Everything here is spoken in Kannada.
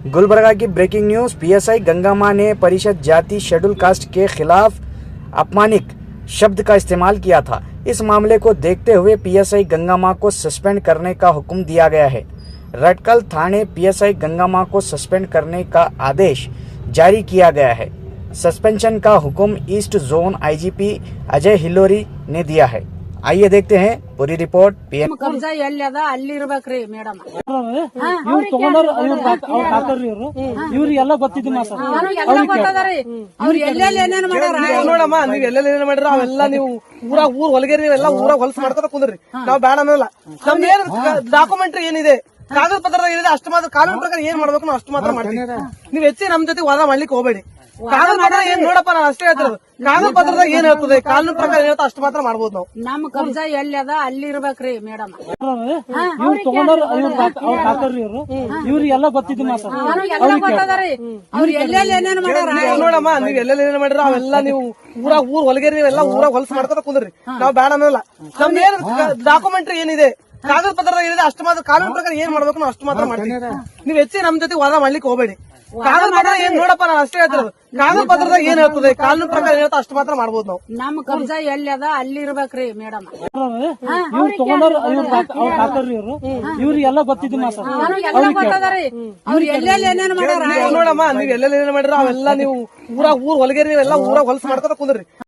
गुलबर्गा की ब्रेकिंग न्यूज। पीएसआई गंगामा ने परिषद जाति शेड्यूल कास्ट के खिलाफ अपमानिक शब्द का इस्तेमाल किया था। इस मामले को देखते हुए पीएसआई गंगामा को सस्पेंड करने का हुक्म दिया गया है। रटकल थाने पीएसआई गंगामा को सस्पेंड करने का आदेश जारी किया गया है। सस्पेंशन का हुक्म ईस्ट जोन आईजीपी अजय हिलोरी ने दिया है। आइए देखते हैं पूरी रिपोर्ट। पीएम ಕಬ್ಜಾ ಎಲ್ಲದ ಅಲ್ಲಿ ಇರ್ಬೇಕ್ರಿ ಮೇಡಮ್ ಇವ್ರು ತಗೊಂಡವ್ರ ಡಾಕ್ಟರ್ ಇವ್ರು ಎಲ್ಲ ಗೊತ್ತಿದ್ದು ಸರ್ ಎಲ್ಲ ಗೊತ್ತದರಿ ಅವ್ರು ಎಲ್ಲೆಲ್ಲಿ ಏನೇನ್ ಮಾಡ್ಯಾರ ನೋಡಮ್ಮ ನೀವ್ ಎಲ್ಲೆಲ್ಲಿ ಏನ್ ಮಾಡಿರ ಅವೆಲ್ಲ ನೀವು ಊರಾಗ ಹೊಲಗೇರಿ ನೀವೆಲ್ಲ ಊರಾಗ ಹೊಲಸು ಮಾಡ್ಕೊತ ಕುಂದ್ರಿ ನಾವ್ ಬೇಡ ಅನ್ನಲ್ಲ ನಮ್ದು ಏನ್ ಡಾಕ್ಯುಮೆಂಟ್ರಿ ಏನಿದೆ ಕಾಗದ ಪತ್ರದಾಗ ಏನಿದೆ ಅಷ್ಟು ಮಾತ್ರ ಕಾನೂನು ಪ್ರಕಾರ ಏನ್ ಮಾಡ್ಬೇಕು ನಾವು ಅಷ್ಟು ಮಾತ್ರ ಮಾಡ್ತೀವಿ. ನೀವ್ ಹೆಚ್ಚಿ ನಮ್ ಜೊತೆ ವಾದ ಮಾಡ್ಲಿಕ್ಕೆ ಹೋಗ್ಬೇಡಿ. ಕಾಗದ ಪತ್ರ ಏನ್ ನೋಡಪ್ಪ ನಾನು ಅಷ್ಟೇ ಹೇಳ್ತಿರೋದು. ಕಾಗದ ಪತ್ರದಾಗ ಏನ್ ಹೇಳ್ತದೆ ಕಾನೂನು ಪ್ರಕಾರ ಏನ್ ಹೇಳ್ತಾ ಅಷ್ಟು ಮಾತ್ರ ಮಾಡ್ಬೋದು ನಾವು. ನಮ್ ಕಬ್ಜಾ ಎಲ್ಲದ ಅಲ್ಲಿ ಇರ್ಬೇಕ್ರಿ ಮೇಡಮ್ ಇವ್ರು ತಗೊಂಡವ್ರ ಡಾಕ್ಟರ್ ಇವ್ರು ಎಲ್ಲ ಗೊತ್ತಿದ್ದು ಸರ್ ಎಲ್ಲ ಗೊತ್ತದರಿ ಅವ್ರು ಎಲ್ಲೆಲ್ಲಿ ಏನೇನ್ ಮಾಡ್ಯಾರ ನೋಡಮ್ಮ ನೀವ್ ಎಲ್ಲೆಲ್ಲಿ ಏನ್ ಮಾಡಿರ ಅವೆಲ್ಲ ನೀವು ಊರಾಗ ಹೊಲಗೇರಿ ನೀವೆಲ್ಲ ಊರಾಗ ಹೊಲಸು ಮಾಡ್ಕೊತ ಕುಂದ್ರಿ ನಾವ್ ಬೇಡ ಅನ್ನಲ್ಲ ನಮ್ದು ಏನ್ ಡಾಕ್ಯುಮೆಂಟ್ರಿ ಏನಿದೆ ಕಾಗದ ಪತ್ರದಾಗ ಏನಿದೆ ಅಷ್ಟು ಮಾತ್ರ ಕಾನೂನು ಪ್ರಕಾರ ಏನ್ ಮಾಡ್ಬೇಕು ನಾವು ಅಷ್ಟು ಮಾತ್ರ ಮಾಡ್ತೀವಿ. ನೀವ್ ಹೆಚ್ಚಿ ನಮ್ ಜೊತೆ ವಾದ ಮಾಡ್ಲಿಕ್ಕೆ ಹೋಗ್ಬೇಡಿ. ಕಾಗದ ಪತ್ರ ಏನ್ ನೋಡಪ್ಪ ನಾನು ಅಷ್ಟೇ ಹೇಳ್ತಿರೋದು. ಕಾಗದ ಪತ್ರದಾಗ ಏನ್ ಹೇಳ್ತದೆ ಕಾನೂನು ಪ್ರಕಾರ ಏನ್ ಹೇಳ್ತಾ ಅಷ್ಟು ಮಾತ್ರ ಮಾಡ್ಬೋದು ನಾವು. ನಮ್ ಕಬ್ಜಾ ಎಲ್ಲದ ಅಲ್ಲಿ ಇರ್ಬೇಕ್ರಿ ಮೇಡಮ್ ಇವ್ರು ತಗೊಂಡವ್ರ ಡಾಕ್ಟರ್ ಇವ್ರು ಎಲ್ಲ ಗೊತ್ತಿದ್ದು ಸರ್ ಎಲ್ಲ ಗೊತ್ತದರಿ ಅವ್ರು ಎಲ್ಲೆಲ್ಲಿ ಏನೇನ್ ಮಾಡ್ಯಾರ ನೋಡಮ್ಮ ನೀವ್ ಎಲ್ಲೆಲ್ಲಿ ಏನ್ ಮಾಡಿರ ಅವೆಲ್ಲ ನೀವು ಊರಾಗ ಹೊಲಗೇರಿ ನೀವೆಲ್ಲ ಊರಾಗ ಹೊಲಸು ಮಾಡ್ಕೊತ ಕುಂದ್ರಿ